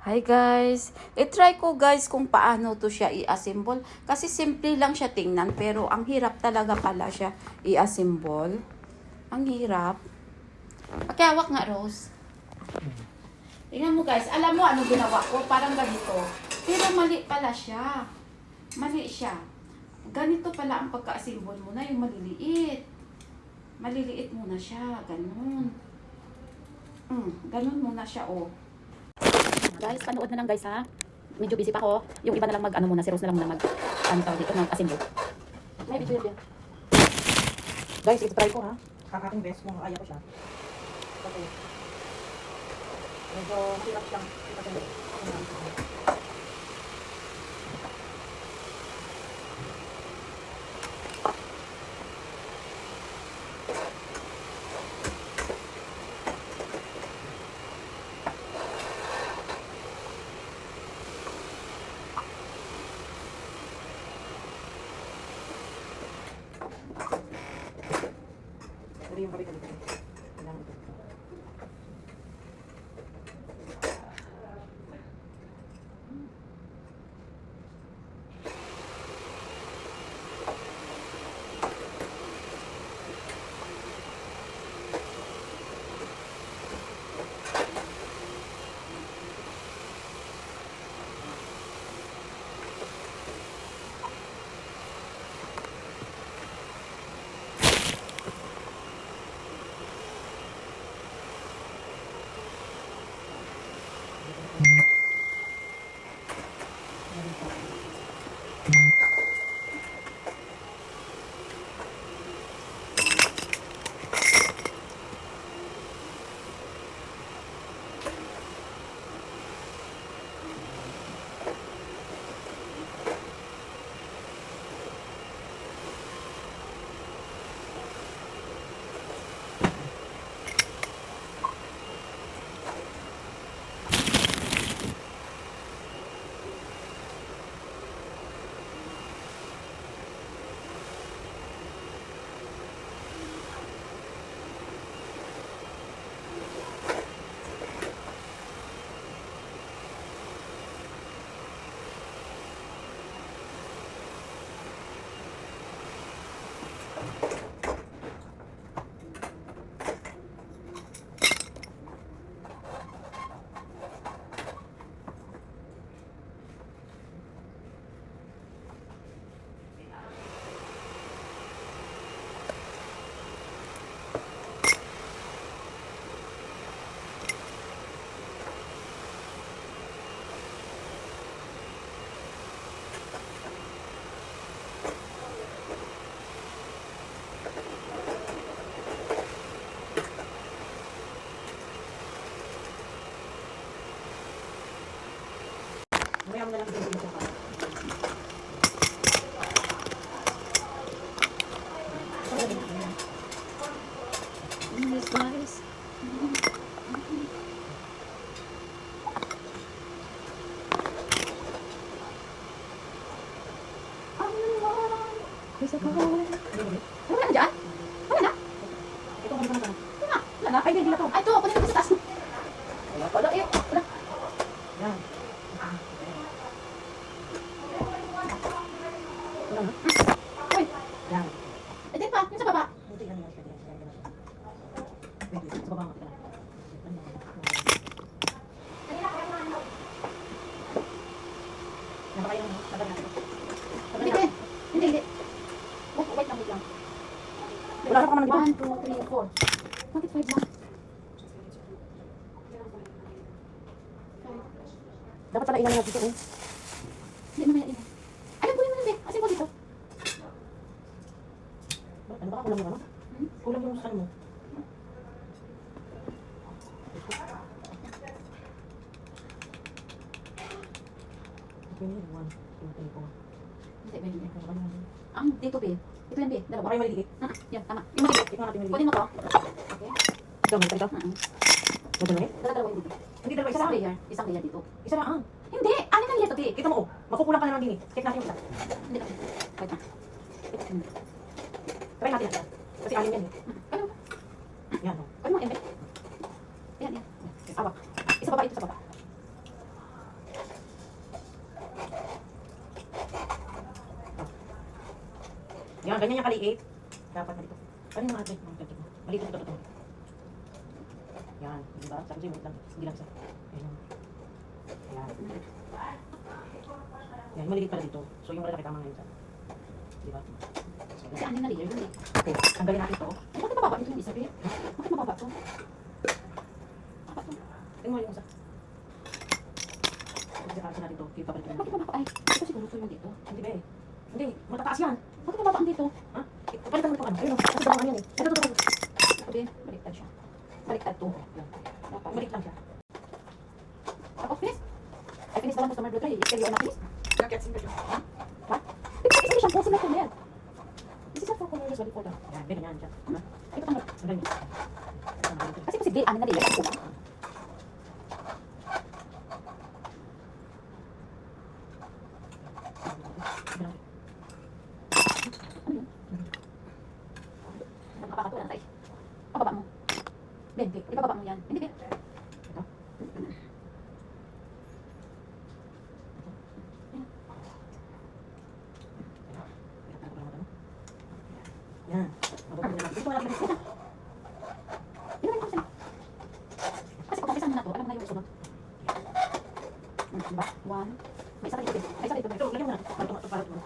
Hi guys! I-try ko guys kung paano to siya i-assemble. Kasi simple lang siya tingnan pero ang hirap talaga pala siya i-assemble. Ang hirap. Pakiawak nga Rose. Tingnan mo guys, alam mo ano ginawa ko? Parang ganito. Pero mali pala siya. Mali siya. Ganito pala ang pagka-assemble mo na yung maliliit. Maliliit muna siya. Ganun. Ganun muna siya oh. Guys, panood na lang guys ha. Medyo busy pa ako. Yung iba na lang mag-ano muna, si Rose na lang muna ano tawag dito, mag-assemble. May video yan. Guys, ito try ko ha. Kakating best kung ayaw ko siya. Okay. Medyo mahirap siyang ipasend. Ito yung kapit dito. Kailangan ito. Mamaya mo na lang din dito pa. Yes guys. Bisa ka. Ano na dyan? Wala na? Ito kami na. Wala na? Ay, hindi na to. Ay, ito. Kunin ko sa taas. Wala, eh. Wala. Yan. Wala na? Uy. Yan. Eh, din pa. Yung sa baba. Buti yan. Wait, sa baba nga. Yan ba kayo? Tagal natin. Hindi, hindi. Hindi, hindi. Oh, wait lang, wait lang. Wala na pa naman dito. 1, 2, 3, 4. Bakit 5 lang? Dapat pala ilan na dito eh. Hindi, mamaya din. Ayun, kunin mo na, be. Asin mo dito. Ano ba? Kulang yung ano? Kulang yung ano mo. Okay, 1, 2, 3, 4. Hindi, be, hindi. Ang dito, be. Ito yan, be. Dalawa. Baka yung maliliit. Yan, tama. Yung maliliit. Ito natin Kunin maliliit. mo to. Okay. Ito, maliliit ito. Ito na eh. Dalawa yung dito. Hindi dalawa, isa Isang lang. layer. Isang layer dito. Isa lang. Hindi! Anin na layer to, be. Kita mo oh. Makukulang ka na naman din eh. Check natin yung isa. Hindi na. Wait na. Try natin natin. Kasi alim yan eh. Ano? Yan oh. Ano mo, yan, be? Yan, yan. Awak. Isa baba, ito sa baba. Yan, ganyan yung kaliit. Dapat na dito. Ano yung mga ate? Mga ganito. Maliit ito. Yan, diba? Sabi sa'yo, wait lang. Hindi lang isa. Ayan. Ayan. Yan, maliit pala dito. So, yung malalaki tama ngayon sa. Diba? So, Kasi ano na layer yun eh. okay, tanggalin natin ito. Ay, bakit mababa nito yung isa, Bea? Bakit mababa to? Baba to. Tingnan mo yung isa. Kasi natin ito. Yung papalit Bakit mababa? Ay, ito siguro to yung dito. Hindi ba eh. Hindi, matataas yan. Bakit mababa ang dito? Ha? Palitan mo ito ano. Ayun o, kasi dalawang yan eh. Ito. Sabi, baliktad siya. Baliktad to. Yan. Dapat. Balik lang siya. Ako, finish? I finished the one customer blue try. Is you not finish? Gets in the What? Because it's only shampoo, sila kulid. This is not for color usually for the... Yan, ganyan siya. Ha? Ito tanggal. Tanggalin mo. Kasi posible, ano na layer, shampoo lang. Ano yun? Nakakatuwa na tayo. Pababa mo. Ben, ibababa mo yan. Hindi, Ben. Ito. Yan. Mababalik na natin. Ito wala natin. Ilan yung sila? Kasi kung umpisa mo na to, alam mo na yung sunod. Diba? One. May isa dito. May isa dito. Ito, lagyan mo natin. Para ito.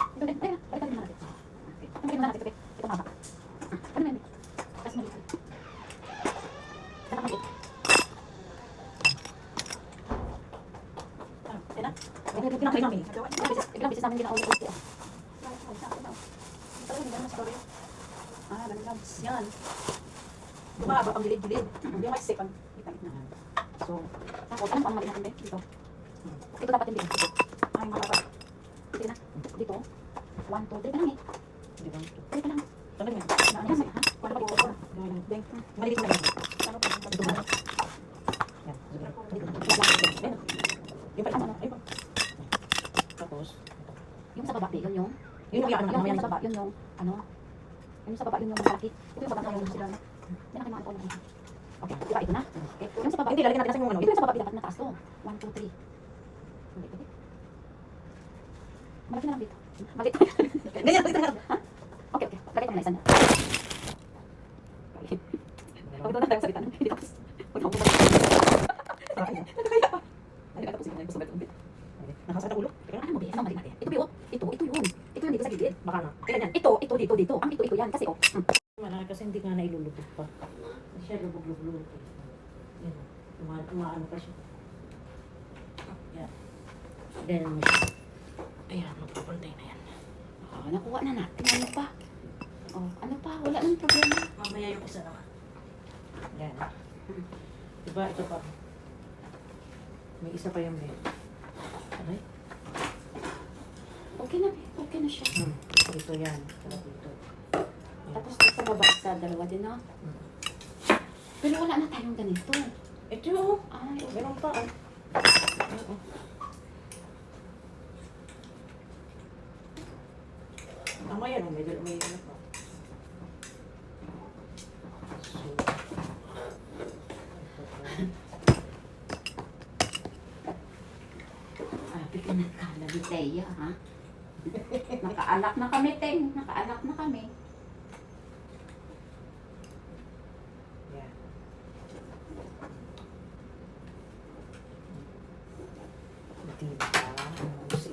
Ito din. Ayun, balikan mo na natin. Balikan mo na natin. Ito maba. Ano yan? Tapos maliit. Dapat maliit. Ito na. Pinakay namin. Ilang beses namin ginaulit-ulit yan. Ah, ganun lang. Yan. Bumaba ang gilid-gilid. Yung may second. Kita-kita. So, tapos, ano pa ang mali natin, Ben? Dito. Ito dapat yung bigyan. Dito. Ay, mababa. Sige na. Dito. 1, 2, 3 ka lang eh. Di ba? 3 ka lang. Tanggalin mo. Ano yan, ha? Wala pa dito. Ben, maliit na lang. Ano pa? Ito ba? Yan. Yan. Yung pala, ano? Ayun pa. Tapos, Yung sa baba, di, yun yung... yun yung ano, mamaya Yung na. sa baba, yun yung... Ano? Yung sa baba, yun yung malaki. Ito yung baba, yung sila. Yan ang kailangan ko lang. Okay, di ba ito na? Okay. Yung sa baba, Hindi, lalagyan natin sa yung ano. ito yung sa baba, dapat na taas to. 1, 2, 3. Hindi, pwede. Malaki na lang dito. Maliit. Ganyan, ito nga. Ha? Okay, okay. Lagay ko na isa na. Pag ito na tayo sa bitan. Hindi tapos. Huwag ako bumalik. Nagkakaya pa. Hindi ka tapos yung gusto ba ito? Nakasakit ang ulo. Ano mo, Bea? Mali natin. Ito yun. Ito yun. Ito yun dito sa gilid. Baka na. Kailan yan? Ito, dito. Ang ito yan. Kasi, oh. Malaki kasi hindi nga nailulupit pa. Hindi siya lubog-lubog. Yan. Umaano pa siya. Yan. Ganyan mo siya. Ayan, magpapuntay na yan. Ah, nakuha na natin. Ano pa? Oh, ano pa? Wala nang problema. Mamaya yung isa naman. Yan. Diba, ito pa. May isa pa yung bed. Okay? Okay na, Bea. Okay na siya. Dito yan. Saka dito. Tapos sa baba, sa dalawa din, no? Pero wala na tayong ganito. Ito yun. Ay, okay. Meron pa. Oo. Tama yan. May ano pa. So, Sabi ka nagkala ni Teya, ha? Nakaanak na kami, Teng. Nakaanak na kami. yan. Diba? Si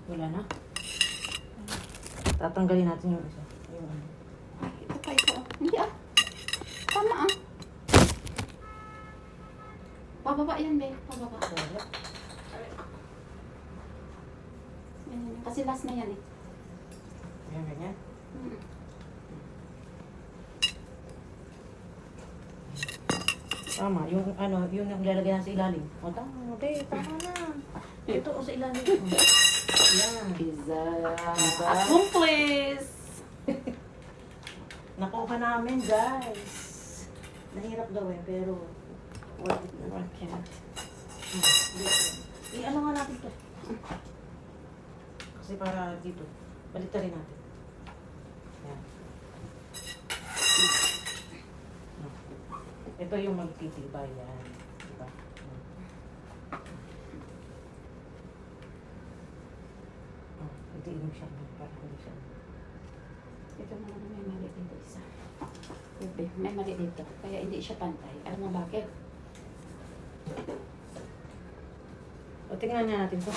wala na. Tatanggalin natin yung isa. Yung ano. Ay, ito pa ito. Hindi ah. Tama ah. Pababa yan, Be. Pababa. Wala. Yan. Kasi last na yan eh. Yan, ganyan. Mm. Tama, yung ano, yun yung lalagyan sa ilalim. O, tama, tama na. Ito o sa ilalim. Yan. Pizza. Diba? Accomplice! Nakuha namin, guys. Nahirap gawin, pero worth it na. Worth it. I-ano nga natin to. Kasi para dito, balik rin natin. Yan. Ito yung magtitibay yan. Diba? Oh, itiin mo siya. Para hindi siya. Ito naman may mali dito isa. Bebe, may mali dito. Kaya hindi siya pantay. Alam mo bakit? O, tingnan nga natin to.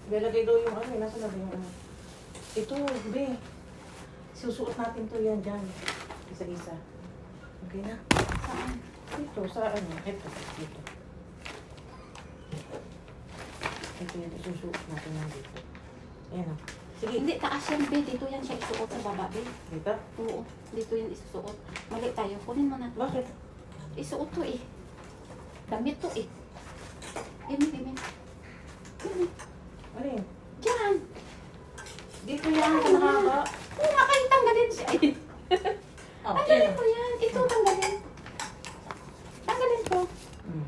Lalagay daw yung ano, nasa lagay yung ano. Ito, be. Susuot natin to yan dyan. Isa-isa. Okay na? Saan? Dito, sa ano. Ito, dito. Ito yung susuot natin yan dito. Ayan o. Sige. Hindi, taas yan, be. Dito yan siya isuot sa baba, be. Dito? Oo, dito yan isusuot. Mali tayo. Kunin mo na. Bakit? Isuot to eh. Damit to eh. Dimi. Ano yun? Diyan. Dito yan, kanahaba. Oo nga, kahit tanggalin siya eh. Oh, Tanggalin ko yan. Ito, tanggalin. Tanggalin ko. Hmm.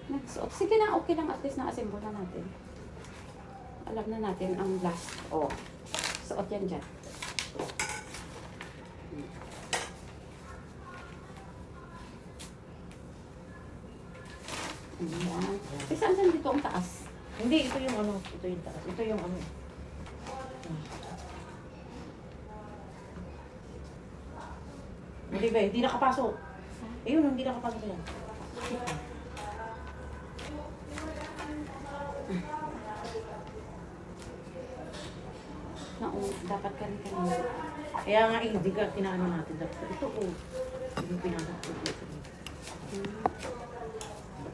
Nagsuot. Sige na, okay lang. At least na-assemble na natin. Alam na natin ang last. Oh. Suot yan dyan. Ayan. Eh, saan dito ang taas? Hindi, ito yung ano. Ito yung taas. Ito yung ano. Hindi ba? Hindi nakapasok. Ayun, hindi nakapasok yan. Dapat ka rin kanina. Kaya nga, hindi ka kinaano natin. Ito po. Hindi pinasok ko dito.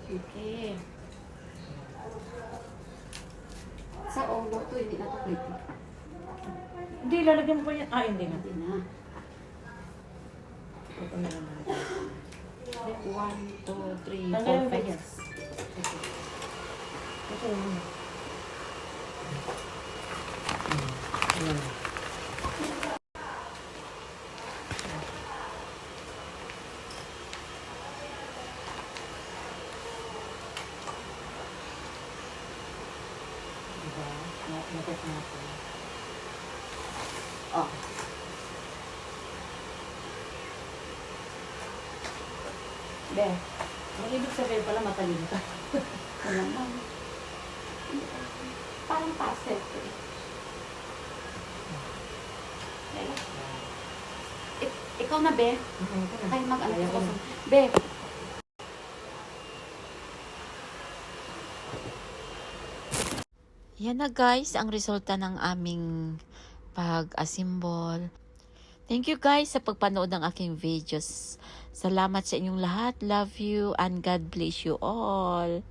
Okay. Sa ulo to, hindi na to pwede. Hindi, lalagyan mo pa yan. Ah, hindi na. Hindi na. Ito na lang natin. 1, 2, 3, 4, Tanggalin pa 5. yan. Ito yun. Ayan. Diba? Nakat natin. Oh. Be, Ang ibig sabihin pala matalino ka. wala lang. Parang puzzle to eh. Okay. Ikaw na, Be. Tayo mag-ano Kaya ko. ko na. Be. Yan na guys, ang resulta ng aming pag-assemble. Thank you guys sa pagpanood ng aking videos. Salamat sa inyong lahat. Love you and God bless you all.